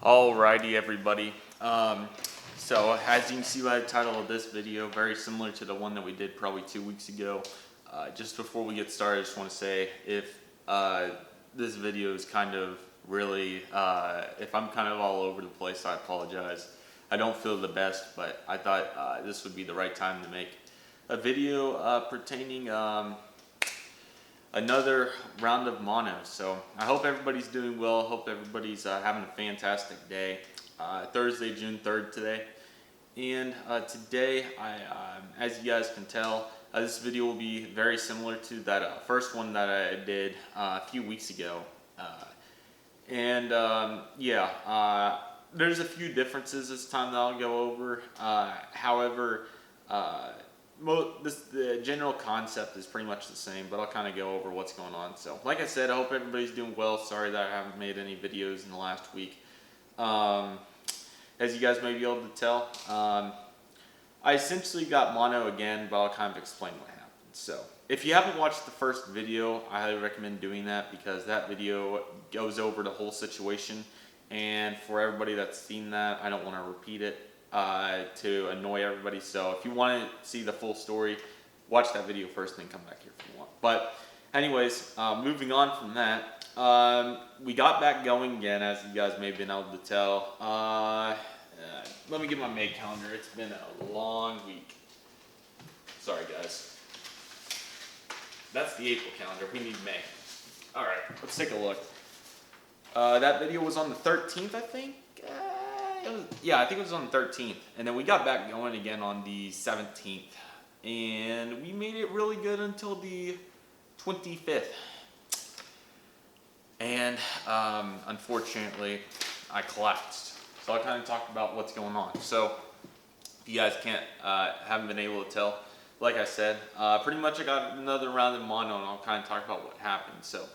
Alrighty, everybody. So as you can see by the title of this video, very similar to the one that we did probably 2 weeks ago. Just before we get started, I just want to say if this video is kind of really, if I'm kind of all over the place, I apologize. I don't feel the best, but I thought this would be the right time to make a video pertaining another round of mono. So I hope everybody's doing well. Hope everybody's having a fantastic day. Thursday, June 3rd today. And today, as you guys can tell, this video will be very similar to that first one that I did a few weeks ago. There's a few differences this time that I'll go over. However, the general concept is pretty much the same, but I'll kind of go over what's going on. So, like I said, I hope everybody's doing well. Sorry that I haven't made any videos in the last week. As you guys may be able to tell, I essentially got mono again, but I'll kind of explain what happened. So, if you haven't watched the first video, I highly recommend doing that because that video goes over the whole situation. And for everybody that's seen that, I don't want to repeat it to annoy everybody. So if you want to see the full story, watch that video first and then come back here if you want. But anyways, moving on from that, we got back going again, as you guys may have been able to tell. Let me get my May calendar. It's been a long week. Sorry, guys. That's the April calendar. We need May. All right, let's take a look. That video was on the 13th, I think. I think it was on the 13th. And then we got back going again on the 17th. And we made it really good until the 25th. And unfortunately, I collapsed. So I'll kind of talk about what's going on. So if you guys haven't been able to tell, like I said, pretty much I got another round of mono, and I'll kind of talk about what happened. So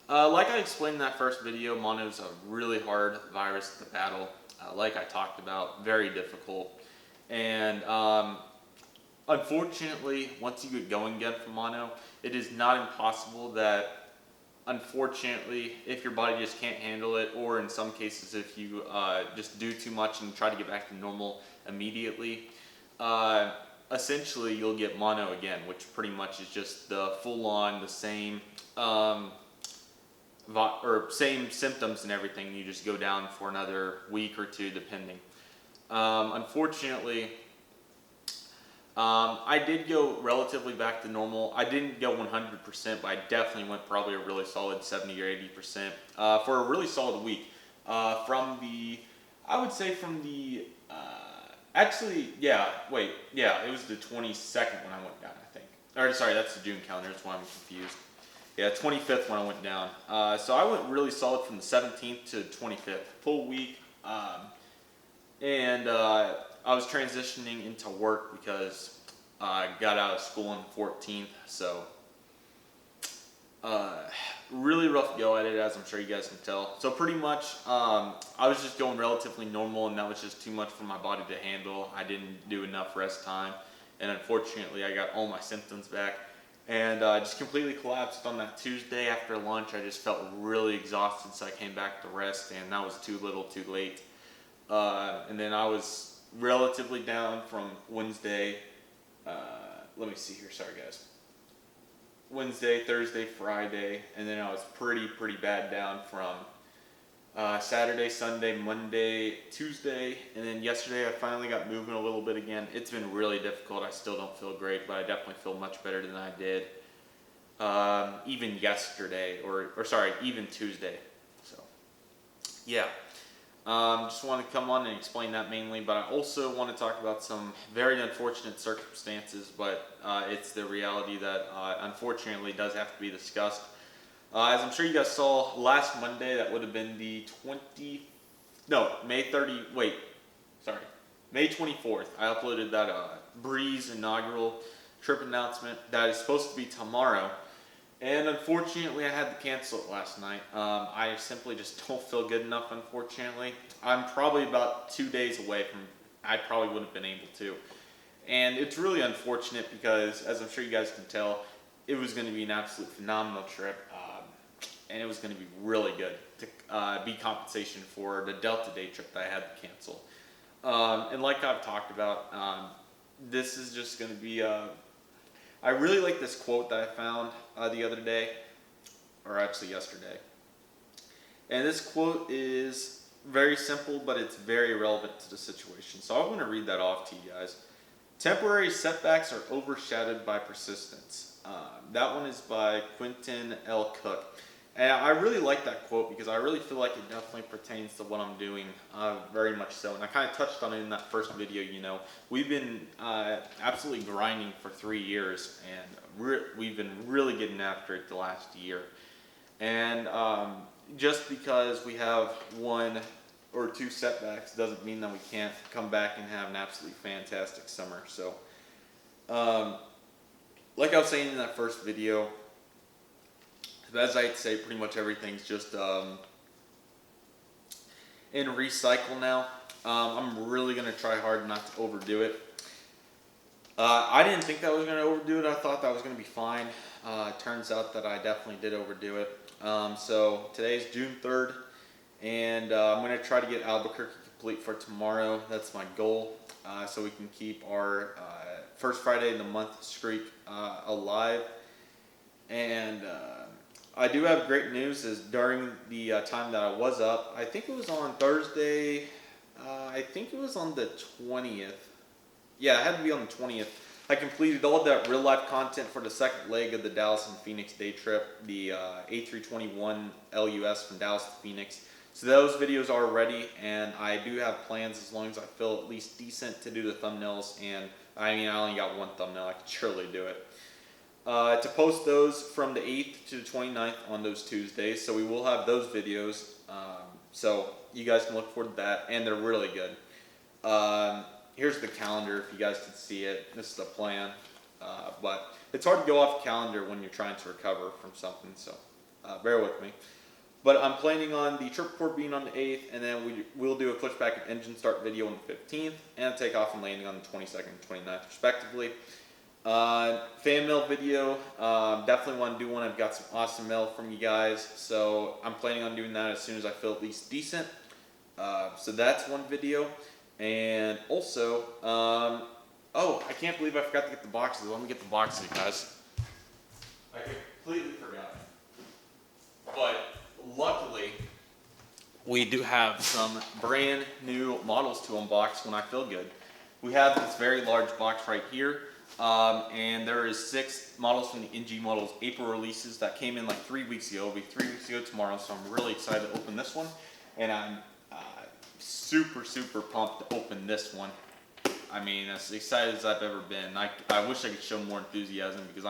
like I explained in that first video, mono is a really hard virus to battle. Like I talked about, very difficult. And unfortunately, once you get going again for mono, it is not impossible that, unfortunately, if your body just can't handle it, or in some cases if you just do too much and try to get back to normal immediately, essentially you'll get mono again, which pretty much is just the full-on, the same same symptoms and everything. You just go down for another week or two depending. Unfortunately, I did go relatively back to normal. I didn't go 100%, but I definitely went probably a really solid 70 or 80% for a really solid week. I would say from the, it was the 22nd when I went down, I think. Or sorry, that's the June calendar, that's why I'm confused. Yeah, 25th when I went down. So I went really solid from the 17th to 25th, full week. And I was transitioning into work because I got out of school on the 14th. So really rough go at it, as I'm sure you guys can tell. So pretty much I was just going relatively normal, and that was just too much for my body to handle. I didn't do enough rest time. And unfortunately, I got all my symptoms back. And I just completely collapsed on that Tuesday after lunch. I just felt really exhausted, so I came back to rest, and that was too little too late. And then I was relatively down from Wednesday. Let me see here. Sorry, guys. Wednesday, Thursday, Friday, and then I was pretty bad down from Saturday, Sunday, Monday, Tuesday, and then yesterday I finally got moving a little bit again. It's been really difficult. I still don't feel great, but I definitely feel much better than I did even yesterday, even Tuesday. So, yeah. Just want to come on and explain that mainly, but I also want to talk about some very unfortunate circumstances, but it's the reality that unfortunately does have to be discussed. As I'm sure you guys saw last Monday, that would have been the May 24th. I uploaded that Breeze inaugural trip announcement that is supposed to be tomorrow. And unfortunately, I had to cancel it last night. I simply just don't feel good enough, unfortunately. I'm probably about 2 days away from, I probably wouldn't have been able to. And it's really unfortunate because, as I'm sure you guys can tell, it was going to be an absolute phenomenal trip. and it was going to be really good to be compensation for the Delta Day trip that I had to cancel. And like I've talked about, this is just going to be. I really like this quote that I found the other day, or actually yesterday. And this quote is very simple, but it's very relevant to the situation. So I want to read that off to you guys. Temporary setbacks are overshadowed by persistence. That one is by Quentin L. Cook. And I really like that quote because I really feel like it definitely pertains to what I'm doing, very much so. And I kind of touched on it in that first video. We've been absolutely grinding for 3 years, and we've been really getting after it the last year. And just because we have 1 or 2 setbacks doesn't mean that we can't come back and have an absolutely fantastic summer. So, like I was saying in that first video, as I'd say, pretty much everything's just in recycle now. I'm really going to try hard not to overdo it. I didn't think that I was going to overdo it. I thought that was going to be fine. Turns out that I definitely did overdo it. So today's June 3rd, and I'm going to try to get Albuquerque complete for tomorrow. That's my goal, so we can keep our first Friday in the month streak alive. And I do have great news. Is during the time that I was up, I think it was on Thursday. I think it was on the 20th. Yeah, it had to be on the 20th. I completed all that real life content for the second leg of the Dallas and Phoenix day trip, the A321 LUS from Dallas to Phoenix. So those videos are ready, and I do have plans as long as I feel at least decent to do the thumbnails. And I mean, I only got 1 thumbnail. I could surely do it. To post those from the 8th to the 29th on those Tuesdays. So we will have those videos. So you guys can look forward to that, and they're really good. Here's the calendar if you guys can see it. This is the plan. But it's hard to go off the calendar when you're trying to recover from something, so bear with me. But I'm planning on the trip report being on the 8th, and then we'll do a clutchback and engine start video on the 15th, and a takeoff and landing on the 22nd and 29th respectively. Fan mail video, definitely want to do one. I've got some awesome mail from you guys, so I'm planning on doing that as soon as I feel at least decent. So that's one video. And also, oh, I can't believe I forgot to get the boxes. Let me get the boxes, guys. I completely forgot. But luckily, we do have some brand new models to unbox when I feel good. We have this very large box right here. And there is 6 models from the NG Models April releases that came in like 3 weeks ago. It'll be 3 weeks ago tomorrow, so I'm really excited to open this one. And I'm super pumped to open this one. I mean, as excited as I've ever been. I wish I could show more enthusiasm because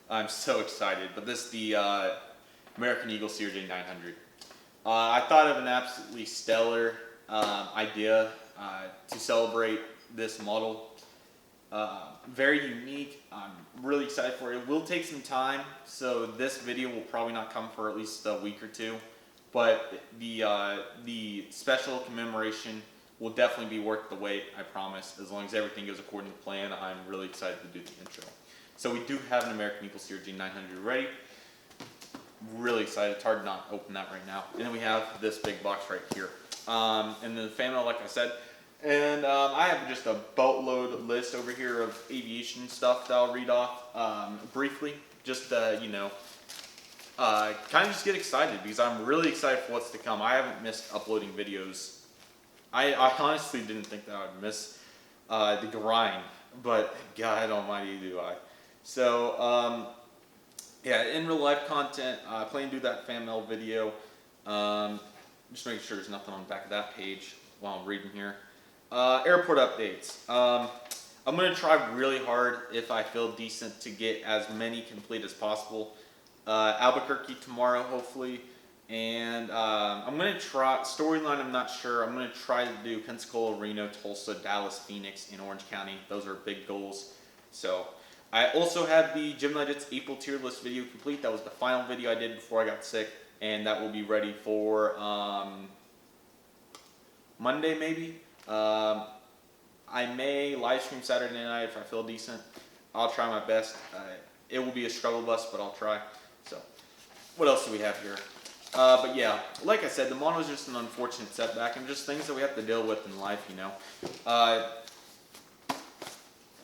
I'm so excited. But this is the American Eagle CRJ 900. I thought of an absolutely stellar idea to celebrate this model. Very unique. I'm really excited for it. It will take some time, so this video will probably not come for at least a week or 2. But the special commemoration will definitely be worth the wait, I promise. As long as everything goes according to plan, I'm really excited to do the intro. So we do have an American Eagle CRJ 900 ready. Really excited. It's hard to not open that right now. And then we have this big box right here. And then the fan mail, like I said. And I have just a boatload list over here of aviation stuff that I'll read off briefly. Just, kind of just get excited because I'm really excited for what's to come. I haven't missed uploading videos. I honestly didn't think that I would miss the grind, but God almighty do I. So, yeah, in real life content, I plan to do that fan mail video. Just making sure there's nothing on the back of that page while I'm reading here. Airport updates. I'm going to try really hard, if I feel decent, to get as many complete as possible. Albuquerque tomorrow, hopefully. And I'm going to try, storyline I'm not sure, I'm going to try to do Pensacola, Reno, Tulsa, Dallas, Phoenix, and Orange County. Those are big goals. So, I also have the Gemini Jets April tier list video complete. That was the final video I did before I got sick. And that will be ready for Monday, maybe. I may live stream Saturday night if I feel decent. I'll try my best. It will be a struggle bus, but I'll try. So, what else do we have here? But yeah, like I said, the mono is just an unfortunate setback and just things that we have to deal with in life, you know.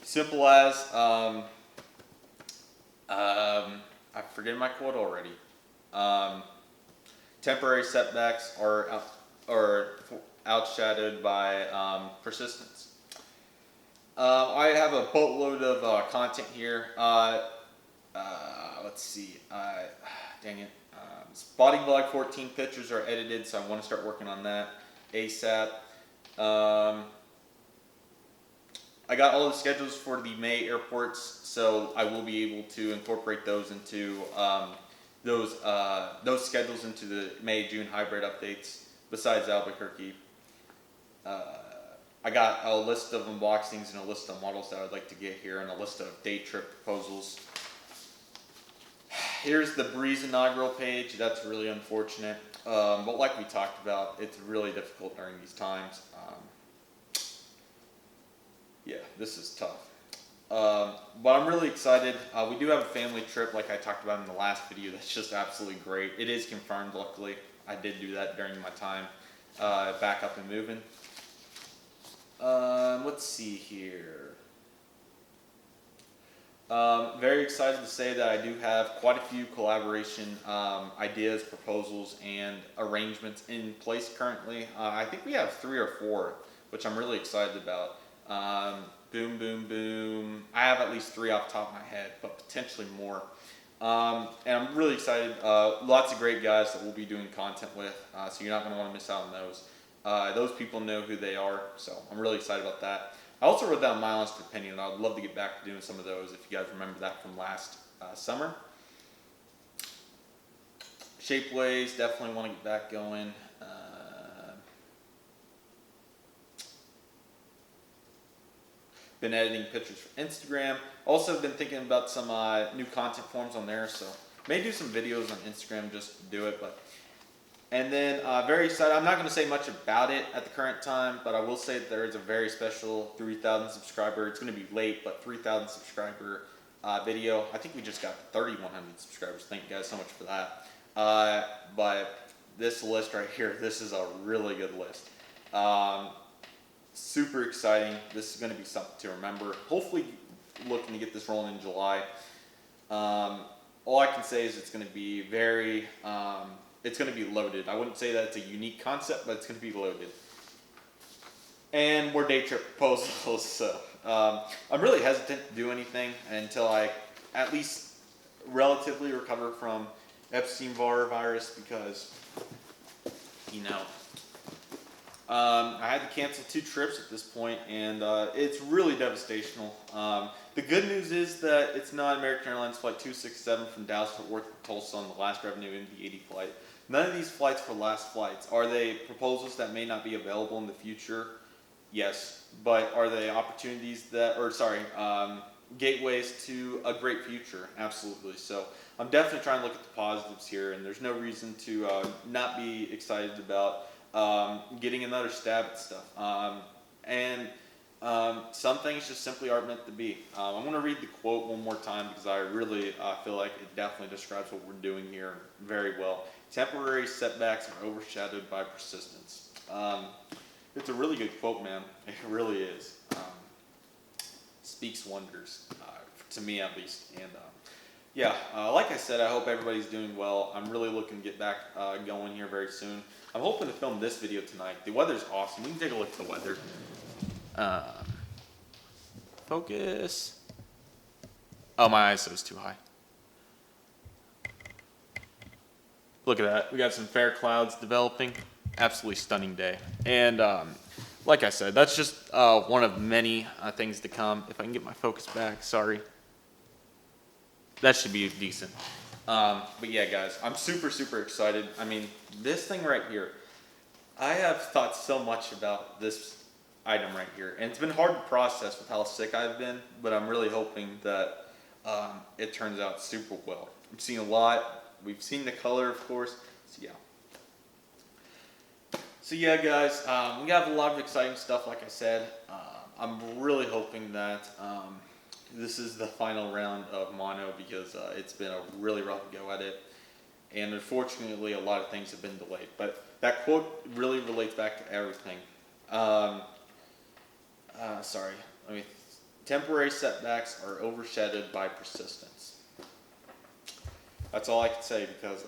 Simple as, I forget my quote already. Temporary setbacks are outshadowed by persistence. I have a boatload of content here. Let's see. Dang it. Spotting Vlog 14 pictures are edited, so I want to start working on that ASAP. I got all the schedules for the May airports, so I will be able to incorporate those into those schedules into the May-June hybrid updates. Besides Albuquerque, I got a list of unboxings and a list of models that I'd like to get here, and a list of day trip proposals. Here's the Breeze inaugural page. That's really unfortunate, but like we talked about, it's really difficult during these times. Yeah, this is tough. But I'm really excited. We do have a family trip, like I talked about in the last video. That's just absolutely great. It is confirmed, luckily. I did do that during my time back up and moving. Let's see here. Very excited to say that I do have quite a few collaboration ideas, proposals, and arrangements in place currently. I think we have 3 or 4, which I'm really excited about. Boom, boom, boom. I have at least 3 off the top of my head, but potentially more. And I'm really excited. Lots of great guys that we'll be doing content with, so you're not going to want to miss out on those. Those people know who they are, so I'm really excited about that. I also wrote down my honest opinion. I would love to get back to doing some of those if you guys remember that from last summer. Shapeways, definitely want to get back going. Been editing pictures for Instagram. Also been thinking about some new content forms on there, so may do some videos on Instagram just to do it. And then very excited. I'm not going to say much about it at the current time, but I will say that there is a very special 3,000 subscriber. It's going to be late, but 3,000 subscriber video. I think we just got 3,100 subscribers. Thank you guys so much for that. But this list right here, this is a really good list. Super exciting. This is going to be something to remember. Hopefully looking to get this rolling in July. All I can say is it's going to be very, it's going to be loaded. I wouldn't say that it's a unique concept, but it's going to be loaded. And more day trip proposals. So I'm really hesitant to do anything until I at least relatively recover from Epstein-Barr virus, because, you know, I had to cancel 2 trips at this point, and it's really devastational. The good news is that it's not American Airlines Flight 267 from Dallas Fort Worth to Tulsa on the last revenue MD-80 flight. None of these flights were last flights. Are they proposals that may not be available in the future? Yes. But are they opportunities that, or sorry, gateways to a great future? Absolutely. So I'm definitely trying to look at the positives here, and there's no reason to not be excited about getting another stab at stuff. Some things just simply aren't meant to be. I'm going to read the quote one more time because I really feel like it definitely describes what we're doing here very well. Temporary setbacks are overshadowed by persistence. It's a really good quote, man. It really is. Speaks wonders, to me at least. And yeah, like I said, I hope everybody's doing well. I'm really looking to get back going here very soon. I'm hoping to film this video tonight. The weather's awesome. We can take a look at the weather. Focus. Oh, my ISO's too high. Look at that. We got some fair clouds developing. Absolutely stunning day. And like I said, that's just one of many things to come. If I can get my focus back, sorry. That should be decent. But yeah, guys, I'm super, super excited. I mean, this thing right here, I have thought so much about this item right here. And it's been hard to process with how sick I've been, but I'm really hoping that it turns out super well. I've seen a lot. We've seen the color, of course. So yeah, guys, we have a lot of exciting stuff, like I said. I'm really hoping that this is the final round of mono, because it's been a really rough go at it. and unfortunately, a lot of things have been delayed. But that quote really relates back to everything. Um, sorry, I mean, temporary setbacks are overshadowed by persistence. That's all I can say because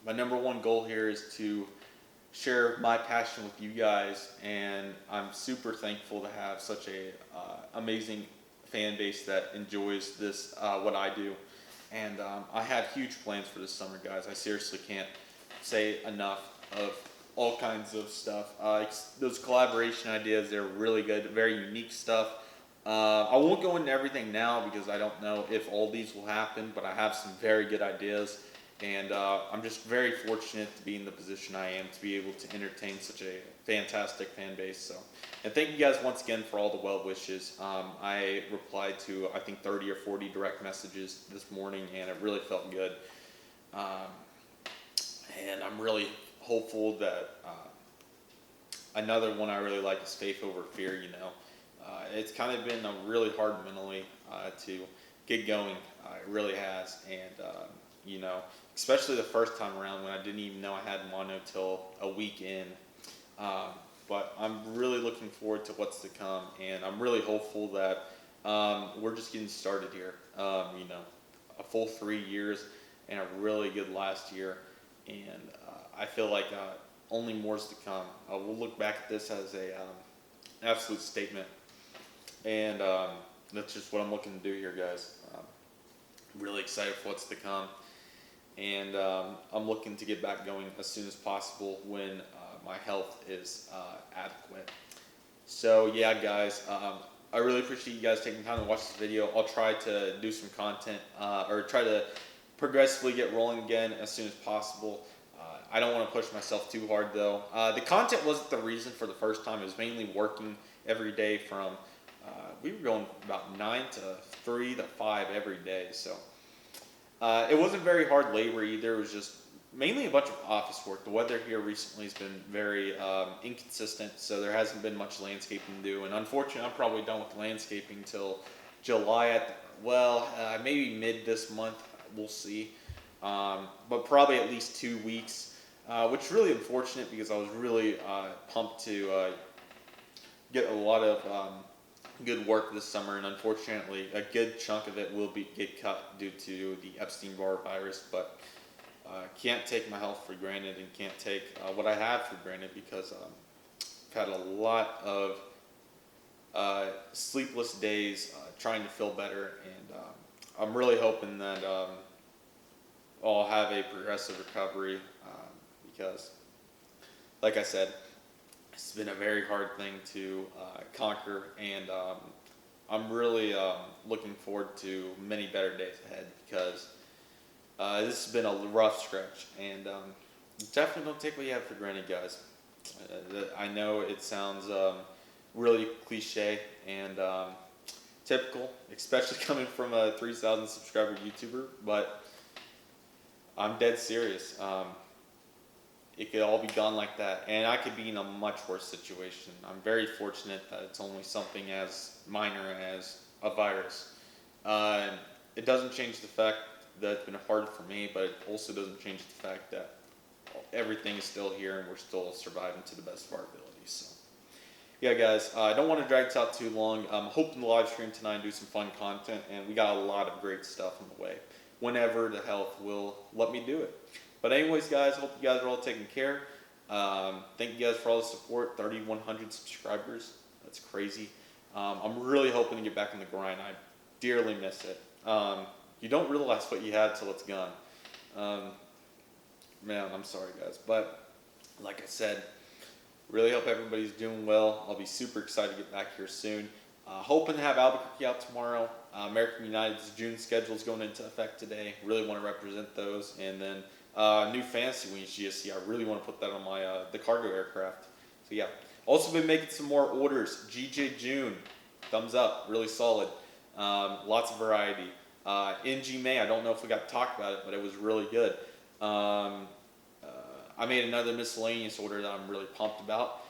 my number one goal here is to share my passion with you guys, and I'm super thankful to have such a amazing fan base that enjoys this what I do. And I have huge plans for this summer, guys. I seriously can't say enough of all kinds of stuff. Those collaboration ideas, they're really good, very unique stuff. I won't go into everything now because I don't know if all these will happen, but I have some very good ideas. And I'm just very fortunate to be in the position I am to be able to entertain such a fantastic fan base. So, and thank you guys once again for all the well wishes. I replied to I think 30 or 40 direct messages this morning, and it really felt good. Um, and I'm really hopeful that another one I really like is Faith Over Fear. It's kind of been really hard mentally to get going. It really has, and especially the first time around when I didn't even know I had mono till a week in. But I'm really looking forward to what's to come, and I'm really hopeful that we're just getting started here. A full 3 years and a really good last year, and I feel like only more is to come. We'll look back at this as a absolute statement, and that's just what I'm looking to do here, guys. Really excited for what's to come. And I'm looking to get back going as soon as possible when my health is adequate. So yeah, guys, I really appreciate you guys taking time to watch this video. I'll try to do some content or try to progressively get rolling again as soon as possible. I don't want to push myself too hard though. The content wasn't the reason for the first time. It was mainly working every day from, we were going about 9 to 3 to 5 every day. So it wasn't very hard labor either. It was just mainly a bunch of office work. The weather here recently has been very inconsistent, so there hasn't been much landscaping to do. And unfortunately, I'm probably done with landscaping till July maybe mid this month. We'll see. But probably at least 2 weeks, which is really unfortunate because I was really pumped to get a lot of good work this summer, and unfortunately a good chunk of it will get cut due to the Epstein-Barr virus, but can't take my health for granted and can't take what I have for granted because I've had a lot of sleepless days trying to feel better, and I'm really hoping that I'll have a progressive recovery because, like I said, it's been a very hard thing to conquer, and I'm really looking forward to many better days ahead because this has been a rough stretch, and definitely don't take what you have for granted, guys. I know it sounds really cliche and typical, especially coming from a 3,000 subscriber YouTuber, but I'm dead serious. It could all be gone like that, and I could be in a much worse situation. I'm very fortunate that it's only something as minor as a virus. It doesn't change the fact that it's been hard for me, but it also doesn't change the fact that everything is still here and we're still surviving to the best of our abilities. So, yeah, guys, I don't want to drag this out too long. I'm hoping to live stream tonight and do some fun content, and we got a lot of great stuff on the way whenever the health will let me do it. But anyways, guys, hope you guys are all taking care. Thank you guys for all the support. 3,100 subscribers. That's crazy. I'm really hoping to get back in the grind. I dearly miss it. You don't realize what you had till it's gone. Man, I'm sorry, guys. But like I said, really hope everybody's doing well. I'll be super excited to get back here soon. Hoping to have Albuquerque out tomorrow. American United's June schedule is going into effect today. Really want to represent those. And then new fantasy wings GSC. I really want to put that on my the cargo aircraft. So yeah. Also been making some more orders. GJ June, thumbs up, really solid. Lots of variety. NG May, I don't know if we got to talk about it, but it was really good. I made another miscellaneous order that I'm really pumped about.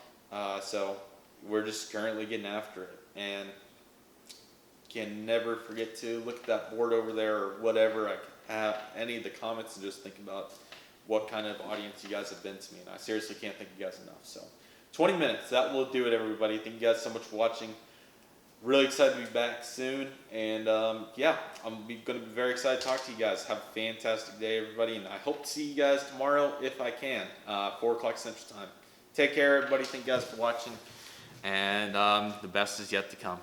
So we're just currently getting after it, and can never forget to look at that board over there or whatever. any of the comments and just think about what kind of audience you guys have been to me. And I seriously can't thank you guys enough. So 20 minutes, that will do it, everybody. Thank you guys so much for watching. Really excited to be back soon. And yeah, I'm going to be very excited to talk to you guys. Have a fantastic day, everybody. And I hope to see you guys tomorrow if I can, 4 o'clock Central Time. Take care, everybody. Thank you guys for watching. And the best is yet to come.